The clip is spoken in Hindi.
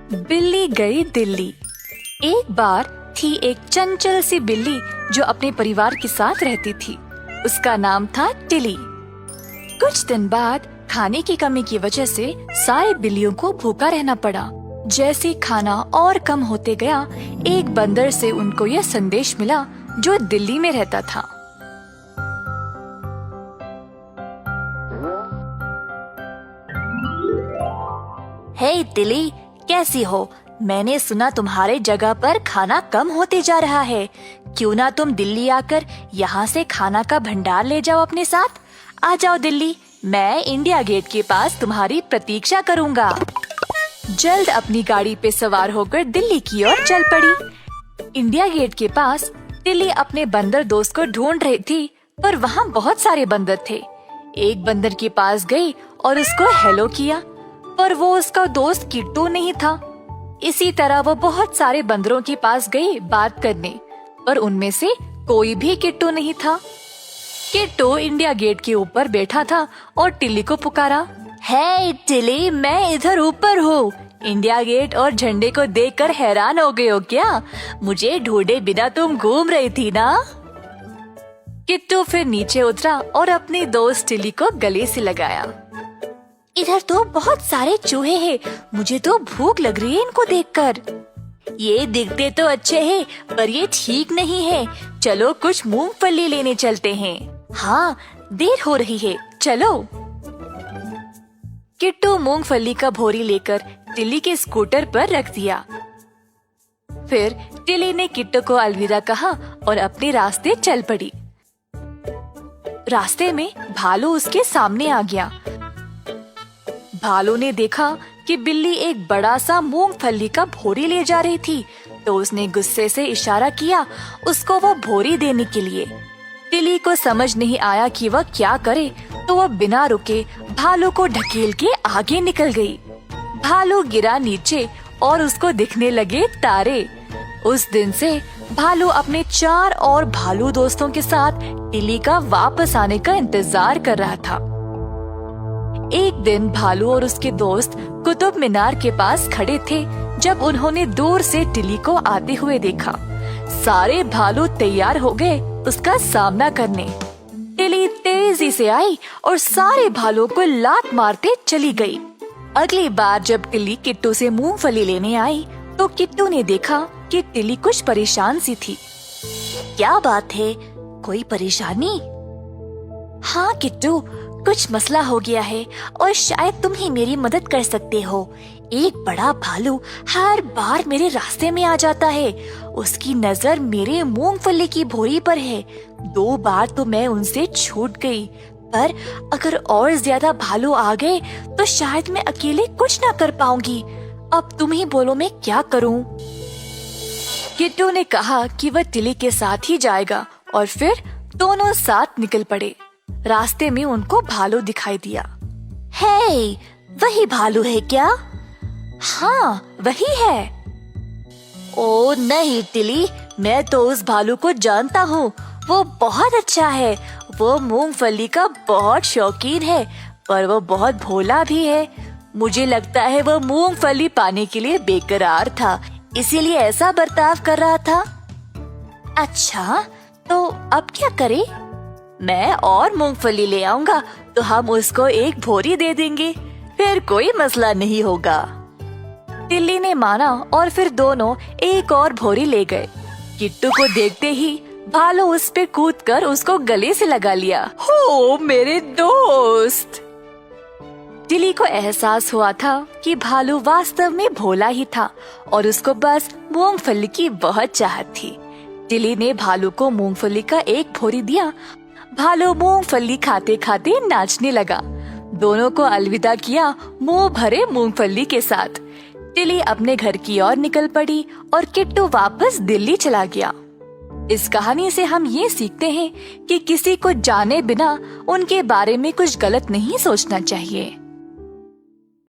बिल्ली गई दिल्ली। एक बार थी एक चंचल सी बिल्ली जो अपने परिवार के साथ रहती थी। उसका नाम था टिली। कुछ दिन बाद खाने की कमी की वजह से सारे बिल्लियों को भूखा रहना पड़ा। जैसे खाना और कम होते गया, एक बंदर से उनको यह संदेश मिला जो दिल्ली में रहता था। हे टिली, कैसी हो? मैंने सुना तुम्हारे जगह पर खाना कम होते जा रहा है। क्यों ना तुम दिल्ली आकर यहाँ से खाना का भंडार ले जाओ अपने साथ। आ जाओ दिल्ली, मैं इंडिया गेट के पास तुम्हारी प्रतीक्षा करूँगा। जल्द अपनी गाड़ी पे सवार होकर दिल्ली की ओर चल पड़ी। इंडिया गेट के पास टिली अपने बंदर दोस्त को ढूंढ रही थी, पर वहाँ बहुत सारे बंदर थे। एक बंदर के पास गई और उसको हेलो किया, पर वो उसका दोस्त किट्टू नहीं था। इसी तरह वो बहुत सारे बंदरों के पास गई बात करने, पर उनमें से कोई भी किट्टू नहीं था। किट्टू इंडिया गेट के ऊपर बैठा था और टिली को पुकारा। हे टिली, मैं इधर ऊपर हूँ। इंडिया गेट और झंडे को देखकर हैरान हो गए हो क्या? मुझे ढूंढे बिना तुम घूम रही थी ना? किट्टू फिर नीचे उतरा और अपनी दोस्त टिली को गले से लगाया। इधर तो बहुत सारे चूहे हैं, मुझे तो भूख लग रही है इनको देखकर। ये दिखते तो अच्छे हैं, पर ये ठीक नहीं है। चलो कुछ मूंगफली लेने चलते हैं। हाँ, देर हो रही है, चलो। किट्टू मूंगफली का भोरी लेकर टिली के स्कूटर पर रख दिया। फिर टिली ने किट्टू को अलविदा कहा और अपने रास्ते चल पड़ी। रास्ते में भालू उसके सामने आ गया। भालू ने देखा कि बिल्ली एक बड़ा सा मूंगफली का भोरी ले जा रही थी, तो उसने गुस्से से इशारा किया उसको वो भोरी देने के लिए। टिली को समझ नहीं आया कि वह क्या करे, तो वह बिना रुके भालू को ढकेल के आगे निकल गई। भालू गिरा नीचे और उसको दिखने लगे तारे। उस दिन से भालू अपने 4 और भालू दोस्तों के साथ टिली का वापस आने का इंतजार कर रहा था। एक दिन भालू और उसके दोस्त कुतुब मीनार के पास खड़े थे जब उन्होंने दूर से टिली को आते हुए देखा। सारे भालू तैयार हो गए उसका सामना करने। टिली तेजी से आई और सारे भालुओं को लात मारते चली गई। अगली बार जब टिली किट्टू से मूंगफली लेने आई, तो किट्टू ने देखा कि टिली कुछ परेशान सी थी। क्या बात है, कोई परेशानी? हाँ किट्टू, कुछ मसला हो गया है और शायद तुम ही मेरी मदद कर सकते हो। एक बड़ा भालू हर बार मेरे रास्ते में आ जाता है। उसकी नजर मेरे मूंगफली की भोरी पर है। 2 बार तो मैं उनसे छूट गई, पर अगर और ज्यादा भालू आ गए तो शायद मैं अकेले कुछ ना कर पाऊंगी। अब तुम ही बोलो मैं क्या करूं? किट्टू ने कहा कि वह टिली के साथ ही जाएगा और फिर दोनों साथ निकल पड़े। रास्ते में उनको भालू दिखाई दिया। हे, वही भालू है क्या? हाँ, वही है। ओ नहीं टिली, मैं तो उस भालू को जानता हूँ। वो बहुत अच्छा है। वो मूंगफली का बहुत शौकीन है, पर वो बहुत भोला भी है। मुझे लगता है वो मूंगफली पाने के लिए बेकरार था, इसीलिए ऐसा बर्ताव कर रहा था। अच्छा, तो अब क्या करें? मैं और मूंगफली ले आऊंगा तो हम उसको एक भोरी दे देंगे, फिर कोई मसला नहीं होगा। टिल्ली ने माना और फिर दोनों एक और भोरी ले गए। किट्टू को देखते ही भालू उस पे कूदकर उसको गले से लगा लिया। हो मेरे दोस्त! टिल्ली को एहसास हुआ था कि भालू वास्तव में भोला ही था और उसको बस मूंगफली की बहुत चाहत थी। टिल्ली ने भालू को मूंगफली का एक भोरी दिया। भालू मूंगफली खाते खाते नाचने लगा। दोनों को अलविदा किया मुंह भरे मूंगफली के साथ। टिली अपने घर की ओर निकल पड़ी और किट्टू वापस दिल्ली चला गया। इस कहानी से हम ये सीखते हैं कि किसी को जाने बिना उनके बारे में कुछ गलत नहीं सोचना चाहिए।